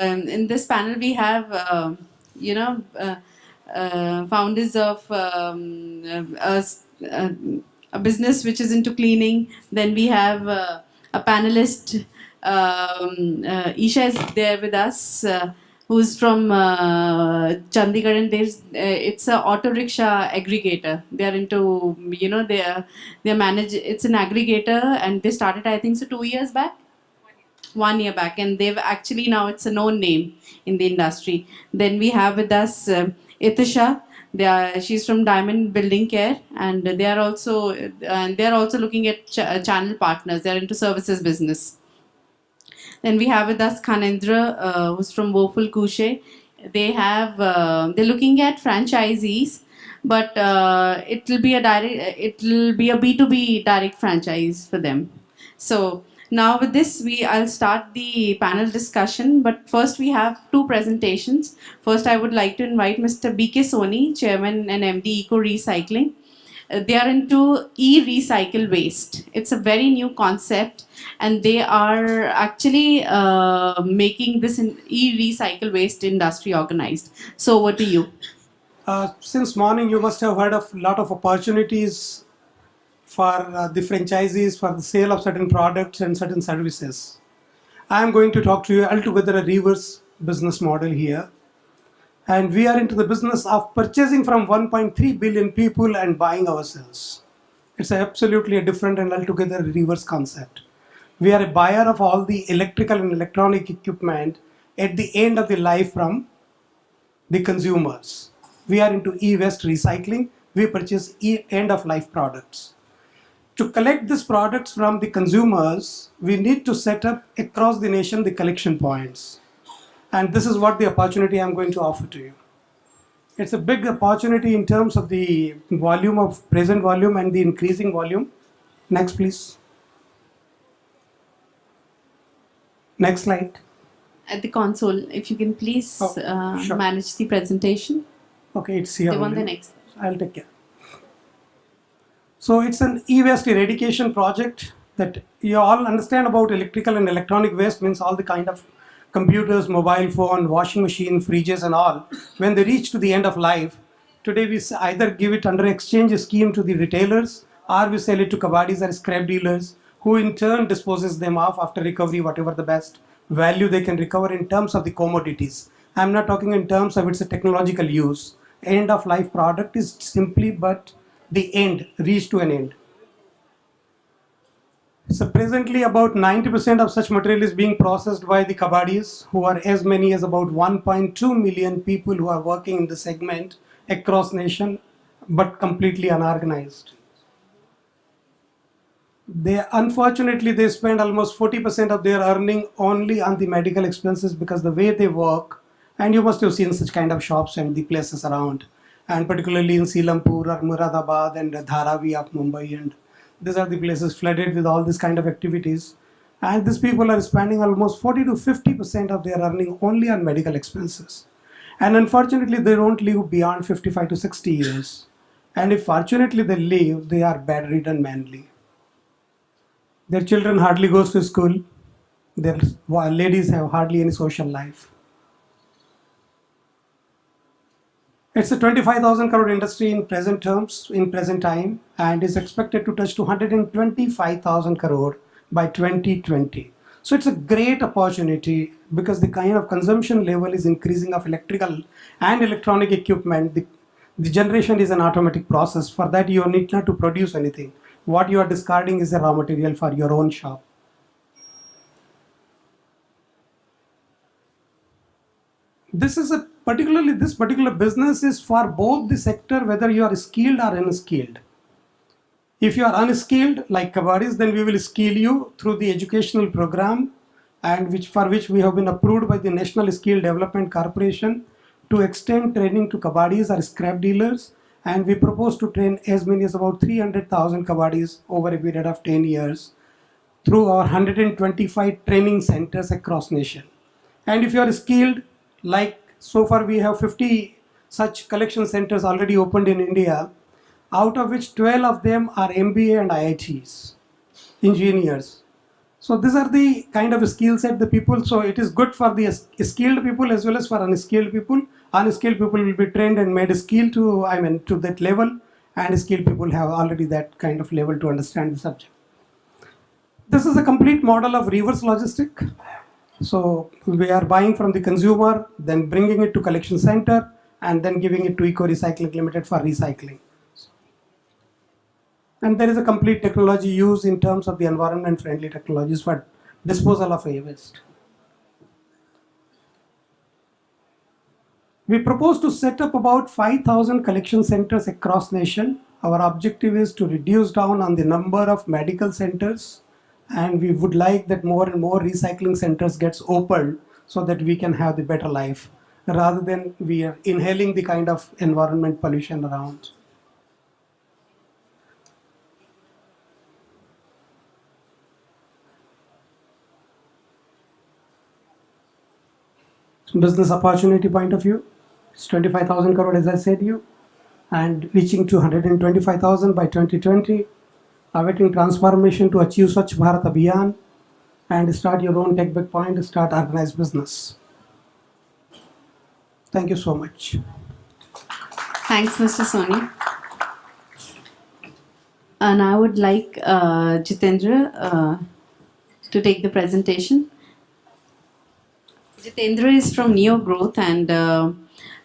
In this panel, we have, you know, founders of uh, a business which is into cleaning. Then we have a panelist, Isha is there with us, who's from Chandigarh, and it's a auto rickshaw aggregator. They are into, they manage. It's an aggregator, and they started, I think, so 2 years back. 1 year back, and they've actually now it's a known name in the industry. Then we have with us Itisha. She's from Diamond Building Care, and they are also looking at channel partners. They're into services business. Then we have with us Khanendra, who's from Woeful Couche. They're looking at franchisees, but it will be a B2B direct franchise for them. So now with this, I'll start the panel discussion. But first, we have two presentations. First, I would like to invite Mr. BK Soni, Chairman and MD Eco Recycling. They are into e-recycle waste. It's a very new concept, and they are actually making this e-recycle waste industry organized. So over to you. Since morning, you must have heard of a lot of opportunities for the franchisees for the sale of certain products and certain services. I am going to talk to you altogether a reverse business model here. And we are into the business of purchasing from 1.3 billion people and buying ourselves. It's absolutely a different and altogether reverse concept. We are a buyer of all the electrical and electronic equipment at the end of the life from the consumers. We are into e-waste recycling. We purchase end-of-life products. To collect these products from the consumers, we need to set up across the nation the collection points. And this is what the opportunity I'm going to offer to you. It's a big opportunity in terms of the volume of present volume and the increasing volume. Next, please. Next slide. At the console, if you can please Sure. manage the presentation. Okay, it's here. They want only. the next. I'll take care. So it's an e-waste eradication project that you all understand about. Electrical and electronic waste means all the kind of computers, mobile phone, washing machine, fridges and all. When they reach to the end of life, today we either give it under exchange scheme to the retailers, or we sell it to kabadis or scrap dealers, who in turn disposes them off after recovery, whatever the best value they can recover in terms of the commodities. I'm not talking in terms of its a technological use. End of life product is simply but the end, reach to an end. So presently about 90% of such material is being processed by the kabadis, who are as many as about 1.2 million people who are working in the segment across nation, but completely unorganized. Unfortunately, they spend almost 40% of their earning only on the medical expenses, because the way they work, and you must have seen such kind of shops and the places around, and particularly in Silampur or Muradabad and Dharavi of Mumbai, and these are the places flooded with all this kind of activities. And these people are spending almost 40 to 50% of their earning only on medical expenses. And unfortunately, they don't live beyond 55 to 60 years. And if fortunately they live, they are bedridden mainly. Their children hardly goes to school. Their ladies have hardly any social life. It's a 25,000 crore industry in present terms, in present time, and is expected to touch 225,000 crore by 2020. So it's a great opportunity, because the kind of consumption level is increasing of electrical and electronic equipment. The generation is an automatic process. For that, you need not to produce anything. What you are discarding is a raw material for your own shop. This particular business is for both the sector, whether you are skilled or unskilled. If you are unskilled like kabadis, then we will skill you through the educational program, and for which we have been approved by the National Skill Development Corporation to extend training to kabadis or scrap dealers, and we propose to train as many as about 300,000 kabadis over a period of 10 years through our 125 training centers across nation. And if you are skilled, like so far we have 50 such collection centers already opened in India, out of which 12 of them are MBA and IITs, engineers. So these are the kind of skill set the people. So it is good for the skilled people as well as for unskilled people. Unskilled people will be trained and made skilled to, I mean, to that level, and skilled people have already that kind of level to understand the subject. This is a complete model of reverse logistic. So we are buying from the consumer, then bringing it to collection center, and then giving it to Eco Recycling Limited for recycling. And there is a complete technology used in terms of the environment friendly technologies for disposal of e-waste. We propose to set up about 5,000 collection centers across nation. Our objective is to reduce down on the number of medical centers, and we would like that more and more recycling centers gets opened so that we can have the better life rather than we are inhaling the kind of environment pollution around. Business opportunity point of view, it's 25,000 crore as I said you, and reaching to 125,000 by 2020, awaiting transformation to achieve Swachh Bharat Abhiyan, and start your own tech big point, start organized business. Thank you so much. Thanks, Mr. Soni. And I would like Jitendra to take the presentation. Jitendra is from Neo Growth, and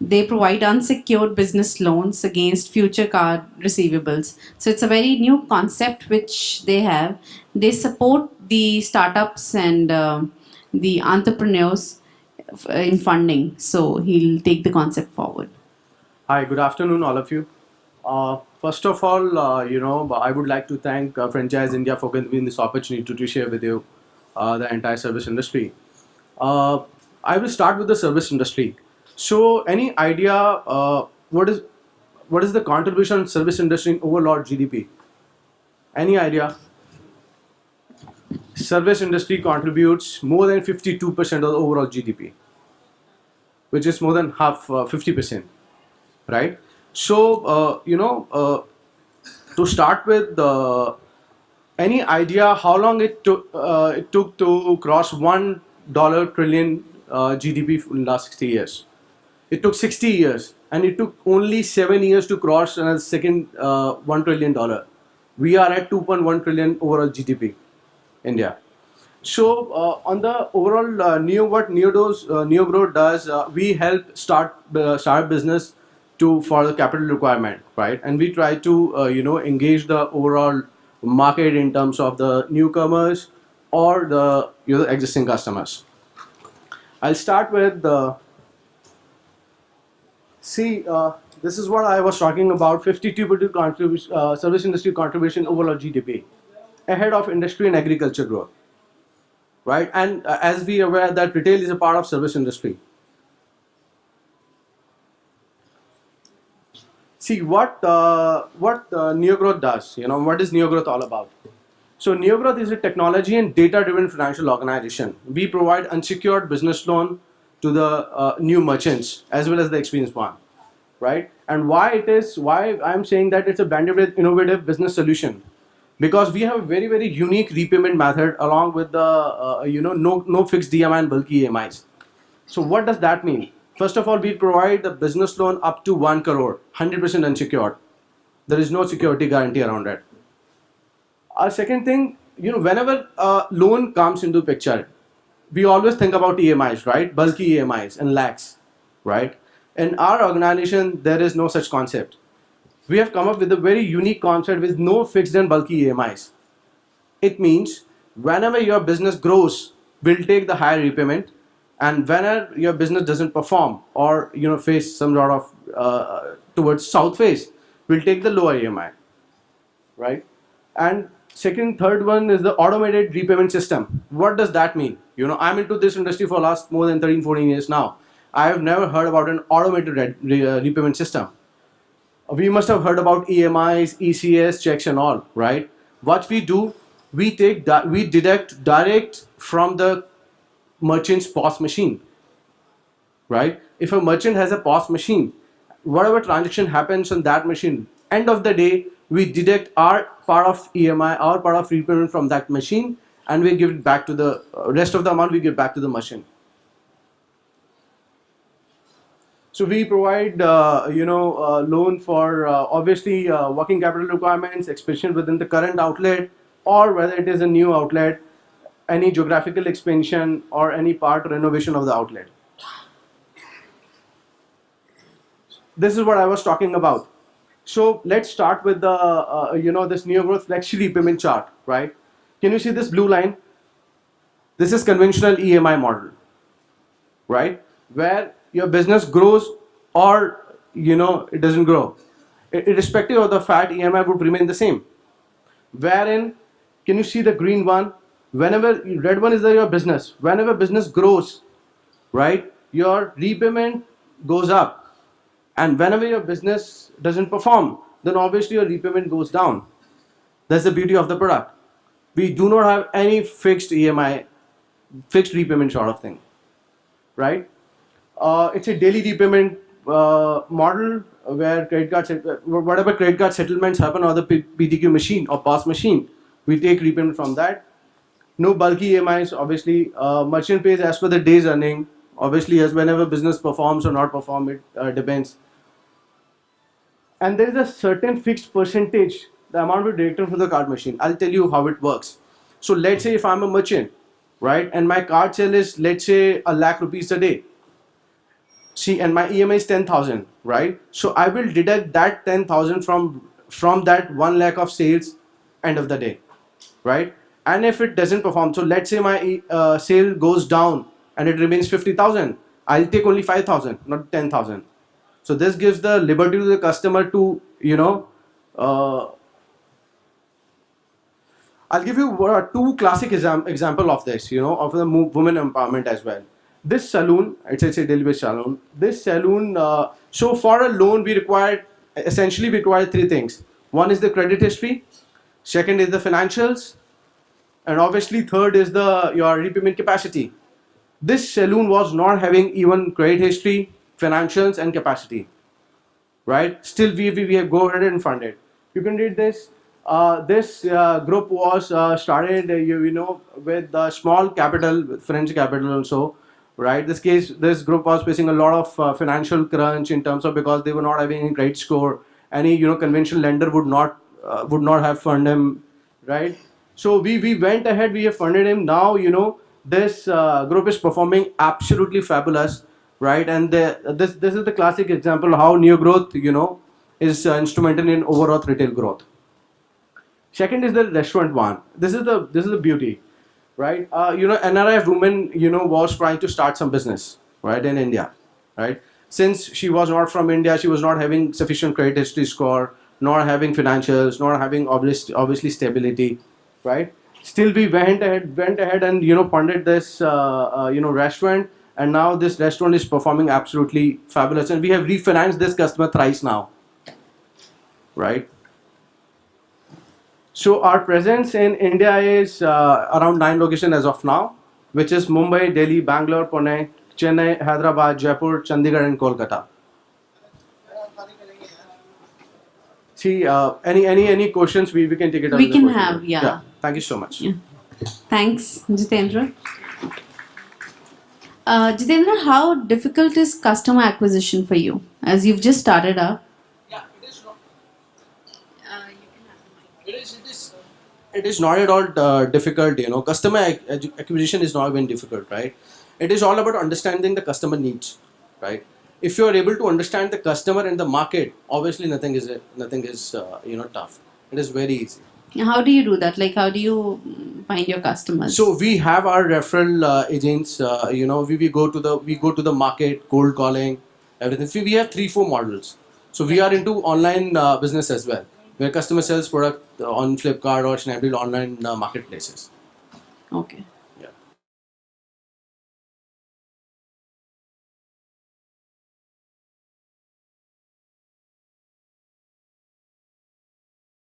they provide unsecured business loans against future card receivables. So it's a very new concept which they have. They support the startups and the entrepreneurs in funding. So he'll take the concept forward. Hi, good afternoon, all of you. First of all, I would like to thank Franchise India for giving me this opportunity to share with you the entire service industry. I will start with the service industry. So, any idea what is the contribution of service industry in overall GDP? Any idea? Service industry contributes more than 52% of the overall GDP, which is more than half, 50%, right? So, to start with, any idea how long it took to cross $1 trillion GDP in the last 60 years? It took 60 years, and it took only 7 years to cross a second $1 trillion. We are at 2.1 trillion overall GDP, India. So on the overall what Neo Growth does, we help start business for the capital requirement, right? And we try to engage the overall market in terms of the newcomers or the existing customers. I'll start with the this is what I was talking about, 52% service industry contribution overall GDP, ahead of industry and agriculture growth, right? And as we are aware that retail is a part of service industry. See what Neo Growth does. What is Neo Growth all about? So Neo Growth is a technology and data-driven financial organization. We provide unsecured business loan to the new merchants as well as the experienced one, right? And why I'm saying that it's a bandwidth innovative business solution, because we have a very, very unique repayment method along with the no fixed DMI and bulky EMIs. So what does that mean? First of all, we provide the business loan up to 1 crore, 100% unsecured. There is no security guarantee around it. Our second thing, whenever a loan comes into picture, we always think about EMIs, right? Bulky EMIs and lakhs, right? In our organization, there is no such concept. We have come up with a very unique concept with no fixed and bulky EMIs. It means whenever your business grows, we'll take the higher repayment, and whenever your business doesn't perform or face some sort of towards south face, we'll take the lower EMI, right? And third one is the automated repayment system. What does that mean? I'm into this industry for last more than 13-14 years now. I have never heard about an automated repayment system. We must have heard about EMIs, ECS checks and all, right? What we do, we deduct direct from the merchant's POS machine, right? If a merchant has a POS machine, whatever transaction happens on that machine, end of the day, we deduct our part of EMI, our part of repayment from that machine, and we give it back to the rest of the amount we give back to the merchant. So we provide, loan for obviously working capital requirements, expansion within the current outlet, or whether it is a new outlet, any geographical expansion, or any part renovation of the outlet. This is what I was talking about. So let's start with the, this new growth flexi repayment chart, right? Can you see this blue line? This is conventional EMI model, right? Where your business grows or, it doesn't grow. Irrespective of the fact, EMI would remain the same. Wherein, can you see the green one? Whenever, red one is your business. Whenever business grows, right, your repayment goes up. And whenever your business doesn't perform, then obviously your repayment goes down. That's the beauty of the product. We do not have any fixed EMI, fixed repayment sort of thing, right? It's a daily repayment model where whatever credit card settlements happen on the PTQ machine or POS machine, we take repayment from that. No bulky EMIs, obviously. Merchant pays as per the day's earning. Obviously, as whenever business performs or not perform, it depends. And there is a certain fixed percentage, the amount we deduct from the card machine. I'll tell you how it works. So let's say if I'm a merchant, right, and my card sale is, let's say, ₹1,00,000 a day. See, and my EMI is 10,000, right? So I will deduct that 10,000 from that 1 lakh of sales end of the day, right? And if it doesn't perform, so let's say my sale goes down and it remains 50,000, I'll take only 5,000, not 10,000. So this gives the liberty to the customer to, I'll give you two classic example of this, of the women empowerment as well. This saloon, it's a daily-based saloon. This saloon, so for a loan, we require three things. One is the credit history, second is the financials, and obviously third is your repayment capacity. This saloon was not having even credit history, financials, and capacity, right? Still, we have go ahead and funded. You can read this. This group was started, with small capital, with French capital also, right? This group was facing a lot of financial crunch in terms of, because they were not having any credit score. Any conventional lender would not have funded him, right? So we went ahead. We have funded him. Now this group is performing absolutely fabulous, right? And this is the classic example how New Growth is instrumental in overall retail growth. Second is the restaurant one. This is the beauty, right? NRI woman was trying to start some business, right, in India, right? Since she was not from India, she was not having sufficient credit history score, not having financials, not having obviously stability, right? Still, we went ahead and funded this restaurant, and now this restaurant is performing absolutely fabulous, and we have refinanced this customer thrice now, right? So our presence in India is around 9 locations as of now, which is Mumbai, Delhi, Bangalore, Pune, Chennai, Hyderabad, Jaipur, Chandigarh, and Kolkata. See, any questions we can take it. We can have, yeah. Thank you so much. Yeah. Thanks, Jitendra. Jitendra, how difficult is customer acquisition for you as you've just started up? Yeah, it is not. It is not at all difficult. Customer acquisition is not even difficult, right? It is all about understanding the customer needs, right? If you are able to understand the customer and the market, obviously nothing is tough. It is very easy. How do you do that? Like, how do you find your customers? So we have our referral agents. We go to the market, cold calling, everything. So we have 3-4 models. So we are into online business as well, where customer sells product on Flipkart or Snapdeal online marketplaces. Okay. Yeah.